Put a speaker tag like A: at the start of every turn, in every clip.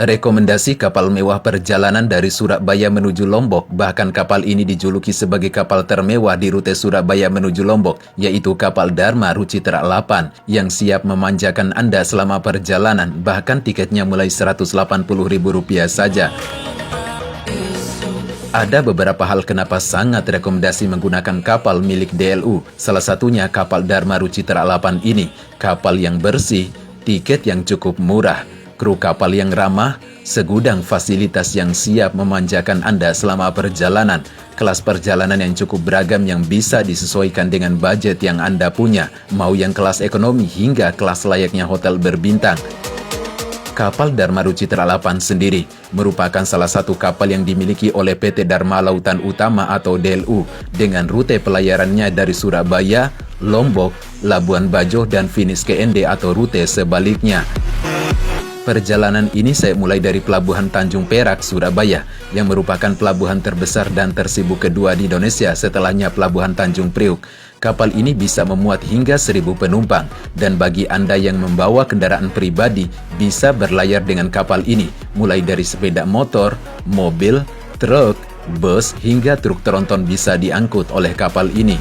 A: Rekomendasi kapal mewah perjalanan dari Surabaya menuju Lombok, bahkan kapal ini dijuluki sebagai kapal termewah di rute Surabaya menuju Lombok, yaitu kapal Dharma Rucitra 8 yang siap memanjakan Anda selama perjalanan, bahkan tiketnya mulai Rp180.000 saja. Ada beberapa hal kenapa sangat rekomendasi menggunakan kapal milik DLU, salah satunya kapal Dharma Rucitra 8 ini, kapal yang bersih, tiket yang cukup murah, kru kapal yang ramah, segudang fasilitas yang siap memanjakan Anda selama perjalanan, kelas perjalanan yang cukup beragam yang bisa disesuaikan dengan budget yang Anda punya, mau yang kelas ekonomi hingga kelas layaknya hotel berbintang. Kapal Dharma Rucitra 8 sendiri merupakan salah satu kapal yang dimiliki oleh PT Dharma Lautan Utama atau DLU dengan rute pelayarannya dari Surabaya, Lombok, Labuan Bajo, dan finish ke ND atau rute sebaliknya. Perjalanan ini saya mulai dari Pelabuhan Tanjung Perak, Surabaya, yang merupakan pelabuhan terbesar dan tersibuk kedua di Indonesia setelahnya Pelabuhan Tanjung Priuk. Kapal ini bisa memuat hingga 1.000 penumpang, dan bagi Anda yang membawa kendaraan pribadi, bisa berlayar dengan kapal ini, mulai dari sepeda motor, mobil, truk, bus, hingga truk tronton bisa diangkut oleh kapal ini.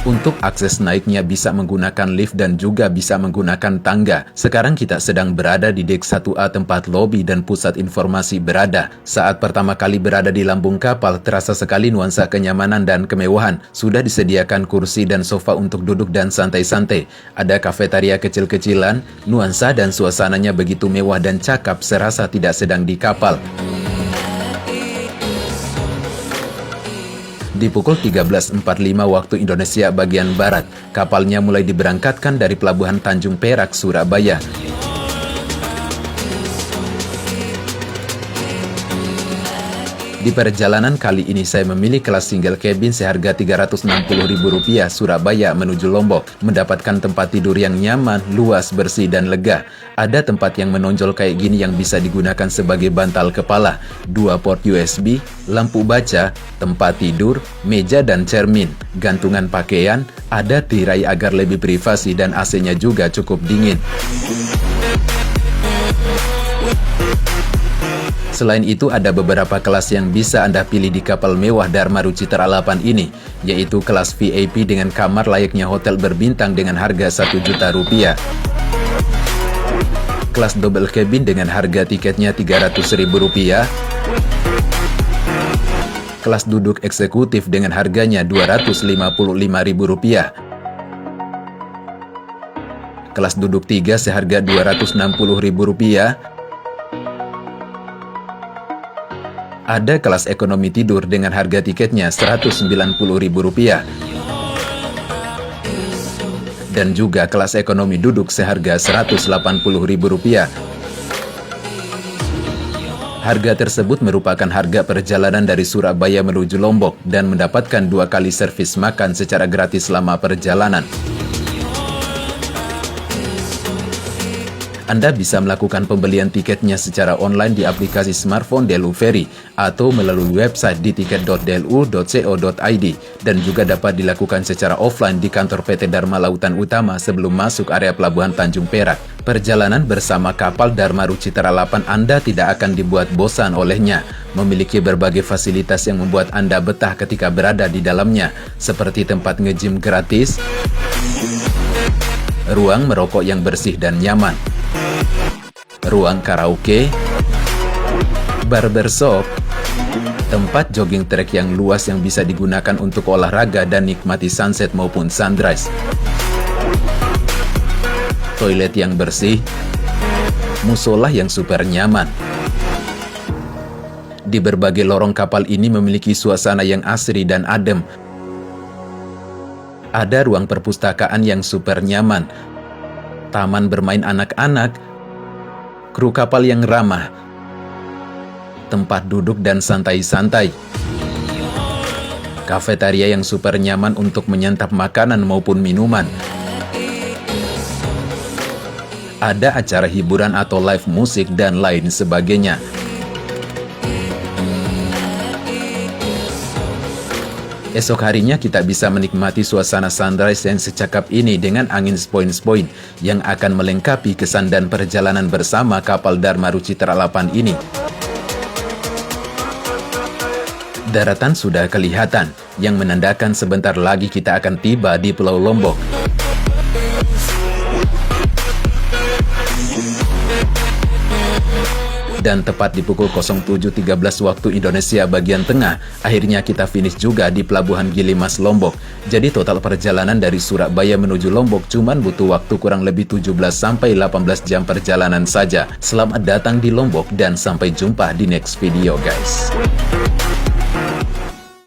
A: Untuk akses naiknya bisa menggunakan lift dan juga bisa menggunakan tangga. Sekarang kita sedang berada di dek 1A tempat lobi dan pusat informasi berada. Saat pertama kali berada di lambung kapal, terasa sekali nuansa kenyamanan dan kemewahan. Sudah disediakan kursi dan sofa untuk duduk dan santai-santai. Ada kafetaria kecil-kecilan, nuansa dan suasananya begitu mewah dan cakap serasa tidak sedang di kapal. Di pukul 13.45 waktu Indonesia bagian Barat, kapalnya mulai diberangkatkan dari Pelabuhan Tanjung Perak, Surabaya. Di perjalanan kali ini saya memilih kelas single cabin seharga Rp360.000 Surabaya menuju Lombok, mendapatkan tempat tidur yang nyaman, luas, bersih, dan lega. Ada tempat yang menonjol kayak gini yang bisa digunakan sebagai bantal kepala, 2 port USB, lampu baca, tempat tidur, meja dan cermin, gantungan pakaian, ada tirai agar lebih privasi dan AC-nya juga cukup dingin. Selain itu, ada beberapa kelas yang bisa Anda pilih di kapal mewah Dharma Rucitra 8 ini, yaitu kelas VIP dengan kamar layaknya hotel berbintang dengan harga Rp1 juta. Kelas double cabin dengan harga tiketnya Rp300.000. Kelas duduk eksekutif dengan harganya Rp255.000. Kelas duduk 3 seharga Rp260.000. Ada kelas ekonomi tidur dengan harga tiketnya Rp190.000. Dan juga kelas ekonomi duduk seharga Rp180.000. Harga tersebut merupakan harga perjalanan dari Surabaya menuju Lombok dan mendapatkan 2 kali servis makan secara gratis selama perjalanan. Anda bisa melakukan pembelian tiketnya secara online di aplikasi smartphone DLU Ferry atau melalui website di tiket.dlu.co.id dan juga dapat dilakukan secara offline di kantor PT Dharma Lautan Utama sebelum masuk area Pelabuhan Tanjung Perak. Perjalanan bersama kapal Dharma Rucitra 8 Anda tidak akan dibuat bosan olehnya. Memiliki berbagai fasilitas yang membuat Anda betah ketika berada di dalamnya, seperti tempat nge-gym gratis, ruang merokok yang bersih dan nyaman, ruang karaoke, barbershop, tempat jogging track yang luas yang bisa digunakan untuk olahraga dan nikmati sunset maupun sunrise, toilet yang bersih, musola yang super nyaman. Di berbagai lorong kapal ini memiliki suasana yang asri dan adem. Ada ruang perpustakaan yang super nyaman, taman bermain anak-anak, kru kapal yang ramah, tempat duduk dan santai-santai, kafetaria yang super nyaman untuk menyantap makanan maupun minuman, ada acara hiburan atau live musik dan lain sebagainya. Esok harinya kita bisa menikmati suasana sunrise yang secakap ini dengan angin sepoi-sepoi yang akan melengkapi kesan dan perjalanan bersama kapal Dharma Ruci Citra 8 ini. Daratan sudah kelihatan, yang menandakan sebentar lagi kita akan tiba di Pulau Lombok. Dan tepat di pukul 07.13 waktu Indonesia bagian tengah, akhirnya kita finish juga di Pelabuhan Gilimas, Lombok. Jadi total perjalanan dari Surabaya menuju Lombok cuman butuh waktu kurang lebih 17-18 jam perjalanan saja. Selamat datang di Lombok dan sampai jumpa di next video guys.